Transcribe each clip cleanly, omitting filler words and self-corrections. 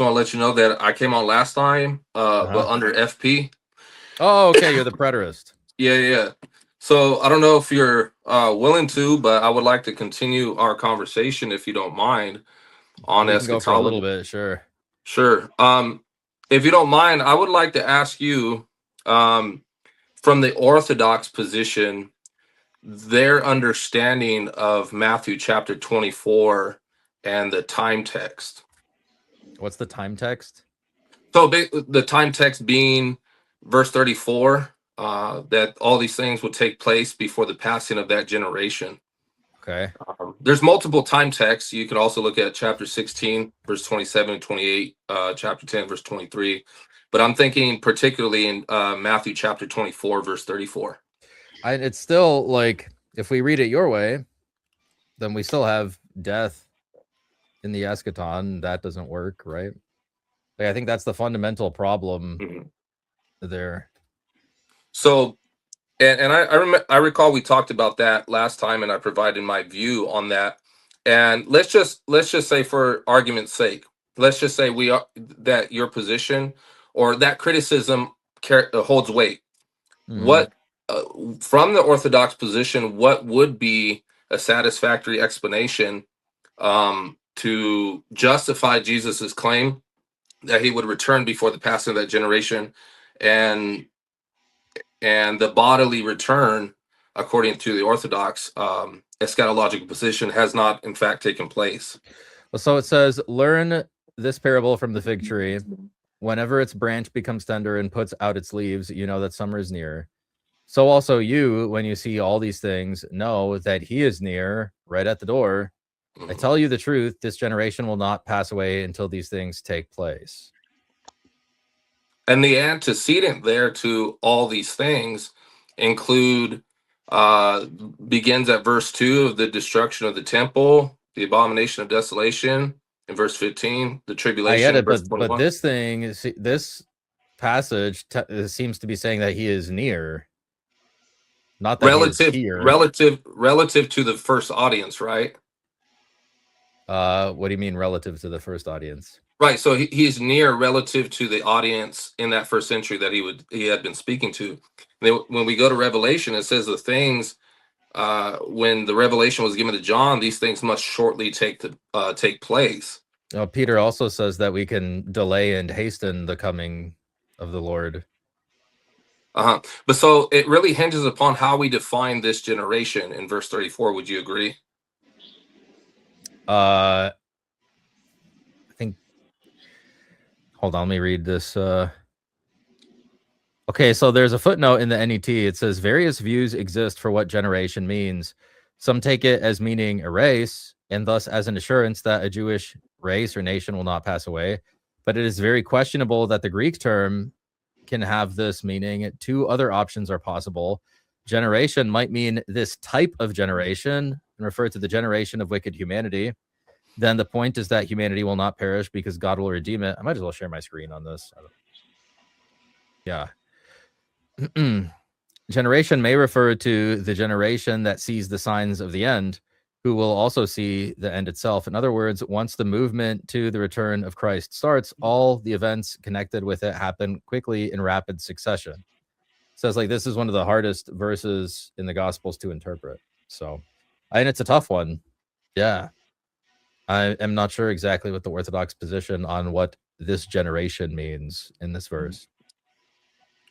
want to let you know that I came on last time, but under FP. Oh, okay. You're the preterist. Yeah, yeah. So I don't know if you're willing to, but I would like to continue our conversation if you don't mind on We can go for a little eschatology. bit, sure. Sure. If you don't mind, I would like to ask you, um, from the Orthodox position, their understanding of Matthew chapter 24 and the time text. What's the time text? So the time text being verse 34, that all these things will take place before the passing of that generation. Okay. There's multiple time texts. You can also look at chapter 16, verse 27 and 28, chapter 10, verse 23. But I'm thinking particularly in Matthew chapter 24, verse 34. It's still like, if we read it your way, then we still have death in the eschaton. That doesn't work, right? Like, I think that's the fundamental problem Mhm. there. So, and I recall we talked about that last time, and I provided my view on that. And let's just say, for argument's sake, let's just say we are that your position or that criticism holds weight. Mm-hmm. What uh, from the Orthodox position, what would be a satisfactory explanation to justify Jesus's claim that he would return before the passing of that generation, and the bodily return, according to the Orthodox eschatological position, has not in fact taken place. Well, so it says, learn this parable from the fig tree. Whenever its branch becomes tender and puts out its leaves, you know that summer is near. So also you, when you see all these things, know that he is near, right at the door. I Mhm. tell you the truth, this generation will not pass away until these things take place. And the antecedent there to all these things include begins at verse 2 of the destruction of the temple, the abomination of desolation, in verse 15, the I get tribulation in it, verse but 21. this thing, this passage seems to be saying that he is near, not that he is here. Relative to the first audience, right? What do you mean relative to the first audience? Right. So he's near relative to the audience in that first century that he had been speaking to. And then when we go to Revelation, it says the things when the revelation was given to John, these things must shortly take place. Peter also says that we can delay and hasten the coming of the Lord. But so it really hinges upon how we define this generation in verse 34. Would you agree? I think. Hold on, let me read this. Okay, so there's a footnote in the NET. It says various views exist for what generation means. Some take it as meaning a race, and thus as an assurance that a Jewish race or nation will not pass away. But it is very questionable that the Greek term can have this meaning. Two other options are possible. Generation might mean this type of generation and refer to the generation of wicked humanity. Then the point is that humanity will not perish because God will redeem it. I might as well share my screen on this. Yeah. Generation may refer to the generation that sees the signs of the end, who will also see the end itself. In other words, once the movement to the return of Christ starts, all the events connected with it happen quickly in rapid succession. So it's like this is one of the hardest verses in the Gospels to interpret. So, and it's a tough one. Yeah. I am not sure exactly what the Orthodox position on what this generation means in this verse.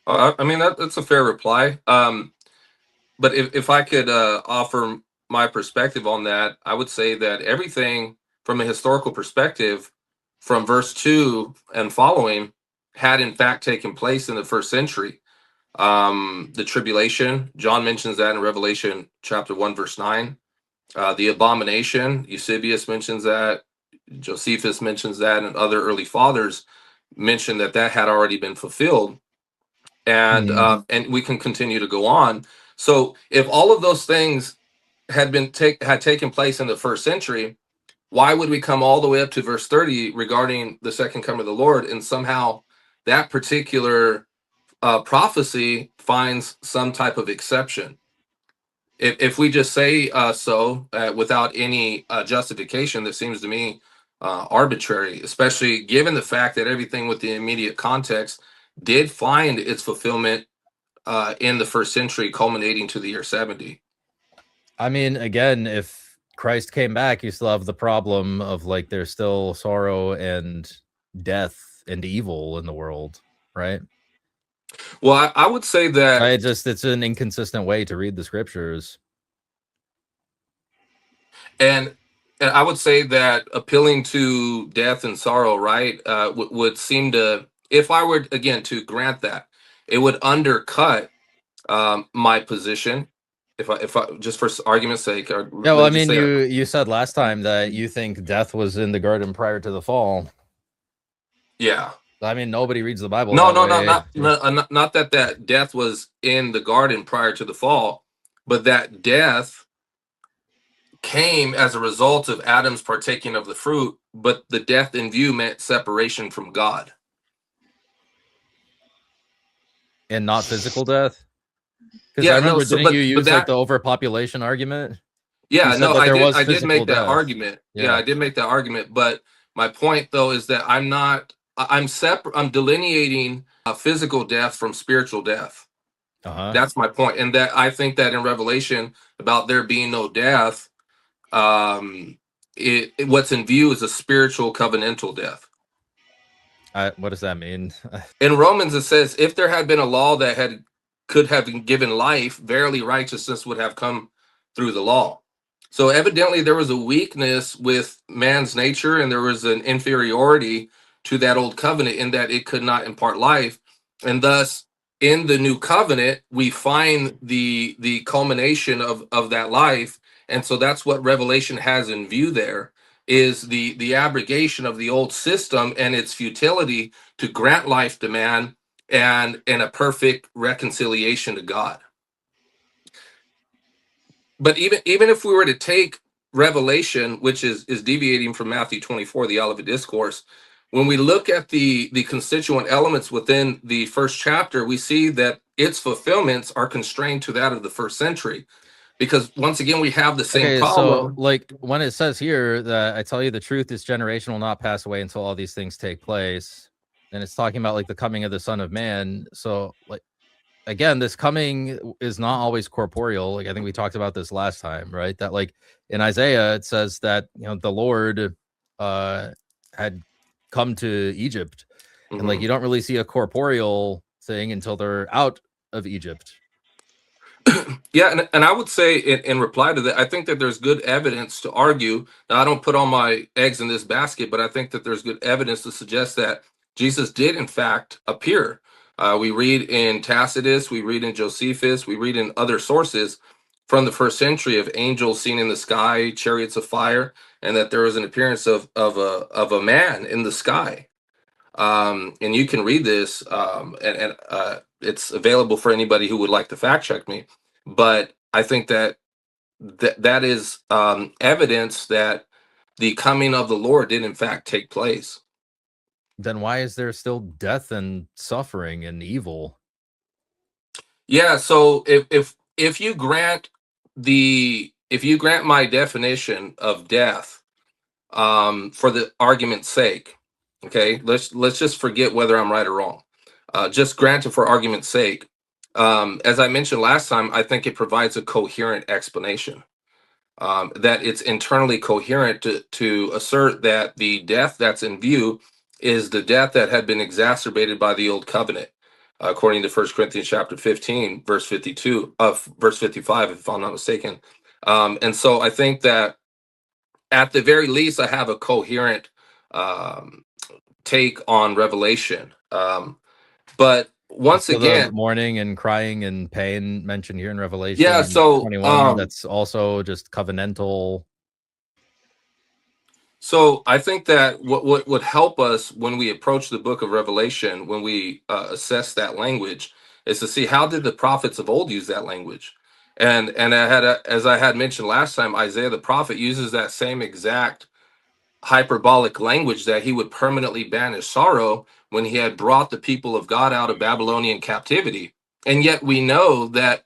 I mean that's a fair reply. But if I could offer my perspective on that, I would say that everything from a historical perspective, from verse 2 and following, had in fact taken place in the first century. The tribulation, John mentions that in Revelation chapter 1, verse 9. The abomination, Eusebius mentions that, Josephus mentions that, and other early fathers mentioned that that had already been fulfilled. And we can continue to go on. So if all of those things had taken place in the first century, why would we come all the way up to verse 30 regarding the second coming of the Lord, and somehow that particular prophecy finds some type of exception? If we just say so without any justification, that seems to me arbitrary, especially given the fact that everything with the immediate context did find its fulfillment in the first century, culminating to the year 70. I mean, again, if Christ came back, you still have the problem of like there's still sorrow and death and evil in the world, right? Well, I would say that, It's an inconsistent way to read the scriptures. and and I would say that appealing to death and sorrow, right, would seem to, if I were again to grant that, it would undercut my position. If I just for argument's sake, or Yeah, let well, I me just mean, say, you said last time that you think death was in the garden prior to the fall. yeah. I mean, nobody reads the Bible No, that no, no, way. not that death was in the garden prior to the fall, but that death came as a result of Adam's partaking of the fruit. But the death in view meant separation from God. And not physical death. Because I Yeah, no. remember, So, didn't you but use like that, the overpopulation argument? You yeah, said no, that I there did. was I did physical make that death. argument. Yeah, Yeah. I did make that argument. But my point, though, is that I'm not. I'm separate. I'm delineating physical death from spiritual death. Uh-huh. That's my point, and that I think that in Revelation about there being no death, um, what's in view is a spiritual covenantal death. What does that mean? In Romans it says, if there had been a law that had could have given life, verily righteousness would have come through the law. So evidently there was a weakness with man's nature, and there was an inferiority to that old covenant in that it could not impart life. And thus in the new covenant we find the culmination of that life. And so that's what Revelation has in view there, is the abrogation of the old system and its futility to grant life to man, and a perfect reconciliation to God. But even if we were to take Revelation, which is deviating from Matthew 24, the Olivet Discourse, when we look at the constituent elements within the first chapter, we see that its fulfillments are constrained to that of the first century, because once again we have the same Okay, so problem. like when it says here that I tell you the truth, this generation will not pass away until all these things take place, and it's talking about like the coming of the Son of Man. So like again, this coming is not always corporeal. Like I think we talked about this last time, right? That like in Isaiah it says that the Lord uh had come to Egypt, and like Mhm. you don't really see a corporeal thing until they're out of Egypt. Yeah, and I would say in reply to that, I think that there's good evidence to argue. Now, I don't put all my eggs in this basket, but I think that there's good evidence to suggest that Jesus did, in fact, appear. We read in Tacitus, we read in Josephus, we read in other sources from the first century of angels seen in the sky, chariots of fire, and that there was an appearance of a man in the sky. And you can read this, and it's available for anybody who would like to fact check me. But I think that that is evidence that the coming of the Lord did in fact take place. Then why is there still death and suffering and evil? Yeah. So if you grant if you grant my definition of death, for the argument's sake, okay, let's just forget whether I'm right or wrong. Just granted for argument's sake, as I mentioned last time, I think it provides a coherent explanation. That it's internally coherent to assert that the death that's in view is the death that had been exacerbated by the old covenant, according to 1 Corinthians chapter 15, verse 52, verse 55, if I'm not mistaken. And so I think that at the very least, I have a coherent um, take on Revelation. But once So the again, mourning and crying and pain mentioned here in yeah. Revelation So 21, that's also just covenantal. So I think that what would help us when we approach the book of Revelation, when we assess that language, is to see how did the prophets of old use that language. And as I had mentioned last time, Isaiah the prophet uses that same exact hyperbolic language that he would permanently banish sorrow when he had brought the people of God out of Babylonian captivity. And yet we know that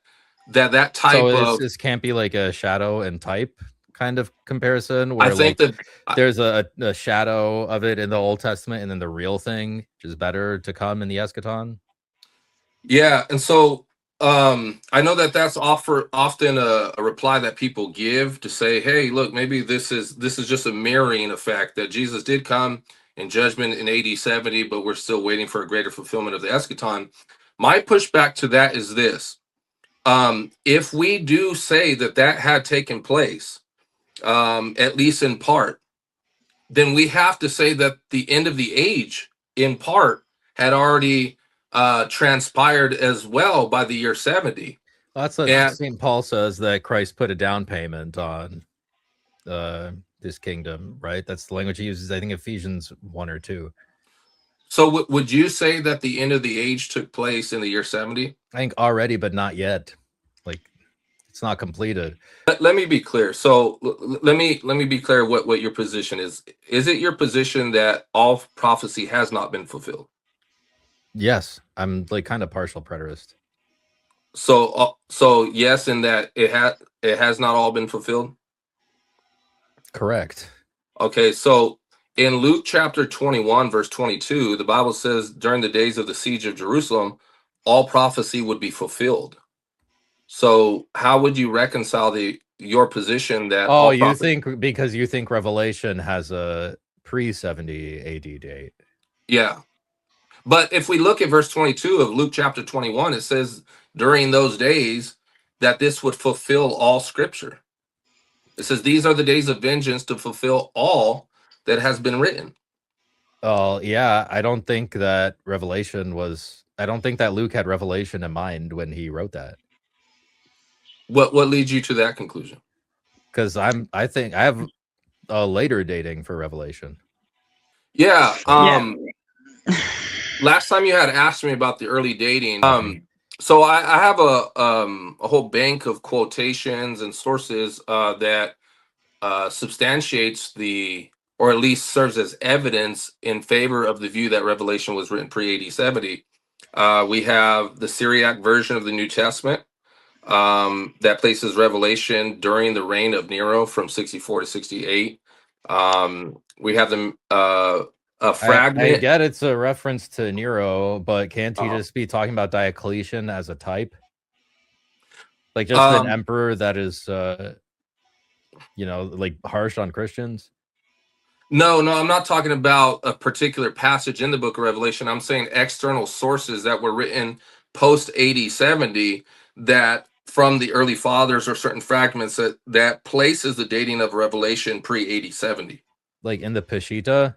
So type of, is can't be like a shadow and type. kind of comparison I where think like that there's a shadow of it in the Old Testament and then the real thing, which is better to come in the eschaton. yeah, and so I know that that's often a reply that people give to say, hey, look, maybe this is just a mirroring effect that Jesus did come in judgment in AD 70, but we're still waiting for a greater fulfillment of the eschaton. My pushback to that is this: if we do say that that had taken place, at least in part, then we have to say that the end of the age, in part, had already transpired as well by the year 70. Well, that's what And St. Paul says, that Christ put a down payment on this kingdom, right? That's the language he uses, I think, Ephesians 1 or 2. so, would you say that the end of the age took place in the year 70? I think already, but not yet. Like, it's not completed. Let me be clear. So, let me be clear what your position is. Is it your position that all prophecy has not been fulfilled? Yes, I'm like kind of partial preterist. So yes, in that it has not all been fulfilled. Correct. Okay, so in Luke chapter 21, verse 22, the Bible says during the days of the siege of Jerusalem, all prophecy would be fulfilled. So how would you reconcile your position that Oh, all you prophet? think because you think Revelation has a pre-70 AD date? Yeah. But if we look at verse 22 of Luke chapter 21, it says during those days that this would fulfill all scripture. It says these are the days of vengeance to fulfill all that has been written. Oh, yeah. I don't think that Revelation was. I don't think that Luke had Revelation in mind when he wrote that. What leads you to that conclusion? Because I think I have a later dating for Revelation. Yeah. Yeah. Last time you had asked me about the early dating. So I have a whole bank of quotations and sources that substantiates or at least serves as evidence in favor of the view that Revelation was written pre AD 70. We have the Syriac version of the New Testament that places Revelation during the reign of Nero from 64 to 68. We have a I fragment. get it's a reference to Nero, but can't he Uh, just be talking about Diocletian as a type? Like just an um, emperor that is, like harsh on Christians? no, I'm not talking about a particular passage in the book of Revelation. I'm saying external sources that were written post AD 70 that from the early fathers or certain fragments that places the dating of Revelation pre AD 70. Like in the Peshitta?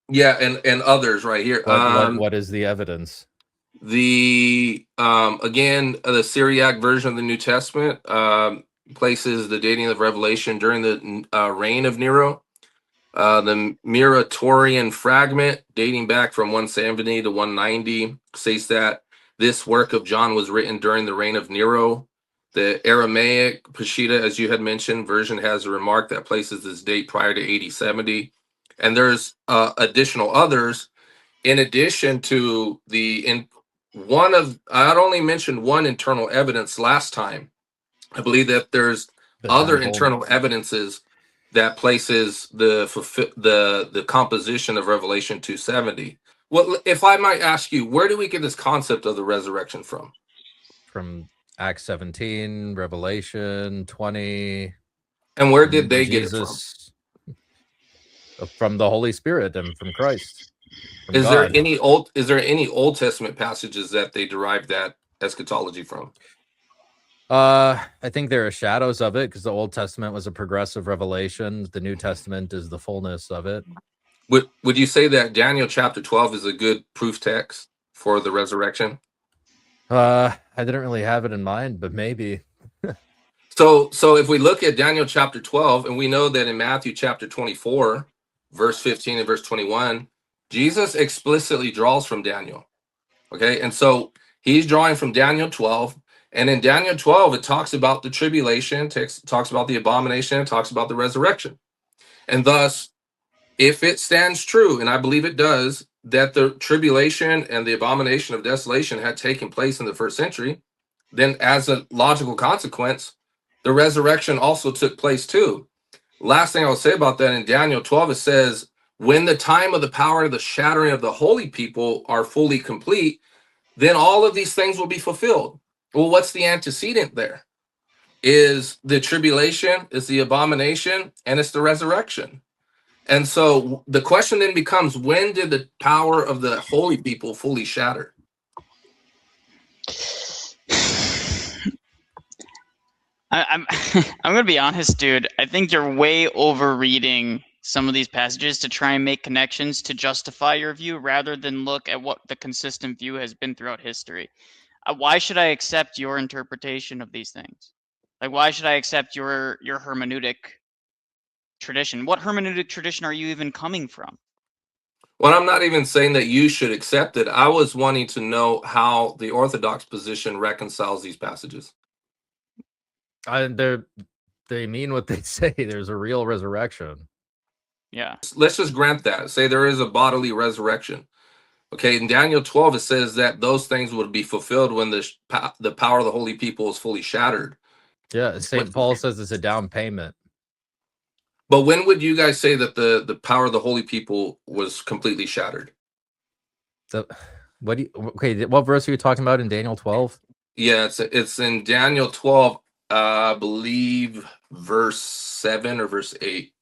Yeah, and others right here. What is the evidence? The again the Syriac version of the New Testament places the dating of Revelation during the reign of Nero. The Muratorian fragment dating back from 170 to 190 states that this work of John was written during the reign of Nero. The Aramaic Peshitta, as you had mentioned, version has a remark that places this date prior to AD 70. And there's additional others in addition to I'd only mentioned one internal evidence last time. I believe that there's The other temple? internal evidences that places the composition of Revelation 270. Well, if I might ask you, where do we get this concept of the resurrection from? From Acts 17, Revelation 20, And where did from they get it from? Jesus, from the Holy Spirit, and from Christ, from Is there God. any Old Testament passages that they derive that eschatology from? I think there are shadows of it because the Old Testament was a progressive revelation. The New Testament is the fullness of it. Would you say that Daniel chapter 12 is a good proof text for the resurrection? I didn't really have it in mind, but maybe. So if we look at Daniel chapter 12, and we know that in Matthew chapter 24, verse 15 and verse 21, Jesus explicitly draws from Daniel. Okay, and so he's drawing from Daniel 12, and in Daniel 12, it talks about the tribulation, talks about the abomination, it talks about the resurrection. And thus, if it stands true, and I believe it does, that the tribulation and the abomination of desolation had taken place in the first century, then as a logical consequence, the resurrection also took place too. Last thing I'll say about that, in Daniel 12, it says, when the time of the power of the shattering of the holy people are fully complete, then all of these things will be fulfilled. Well, what's the antecedent there? Is the tribulation, is the abomination, and it's the resurrection. And so the question then becomes, when did the power of the holy people fully shatter? I'm I'm gonna be honest, dude. I think you're way overreading some of these passages to try and make connections to justify your view rather than look at what the consistent view has been throughout history. Why should I accept your interpretation of these things? Like, why should I accept your hermeneutic tradition? What hermeneutic tradition are you even coming from? Well, I'm not even saying that you should accept it. I was wanting to know how the Orthodox position reconciles these passages. They mean what they say. There's a real resurrection. Yeah. Let's just grant that. Say there is a bodily resurrection. Okay, in Daniel 12, it says that those things would be fulfilled when the power of the holy people is fully shattered. Yeah, St. Paul says it's a down payment. But when would you guys say that the power of the holy people was completely shattered? So, what verse are you talking about in Daniel 12? Yeah, it's in Daniel 12, I believe verse 7 or verse 8.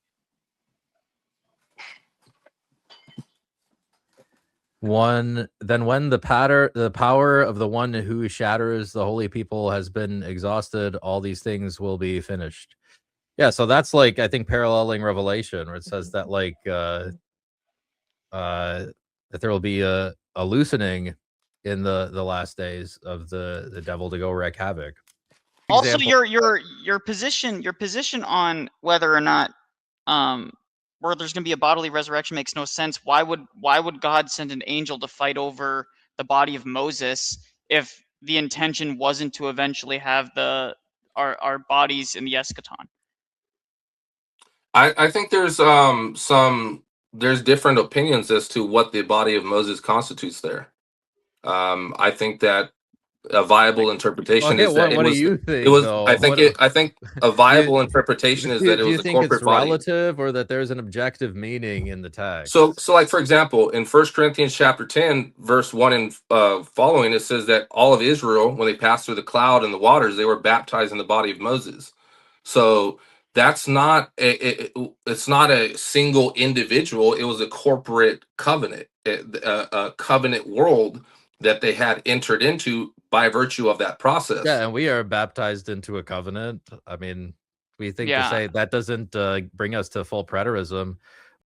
Then when the power of the one who shatters the holy people has been exhausted, all these things will be finished. Yeah, so that's like, I think, paralleling Revelation, where it says that that there will be a loosening in the last days of the devil to go wreak havoc. Also, your position on whether or not where there's going to be a bodily resurrection makes no sense. Why would God send an angel to fight over the body of Moses if the intention wasn't to eventually have our bodies in the eschaton? I think there's different opinions as to what the body of Moses constitutes there. I think that a viable interpretation Okay, is that what do you it think was though? I think a Do viable you, interpretation is that it do was you a think it's corporate body. relative, or that there's an objective meaning in the So, text? like for example, in First Corinthians chapter 10, verse 1 and following, it says that all of Israel, when they passed through the cloud and the waters, they were baptized in the body of Moses. So that's not it's not a single individual. It was a corporate covenant, a covenant world that they had entered into by virtue of that Yeah, process. and we are baptized into a covenant. I mean, we think to Yeah, say that doesn't bring us to full preterism.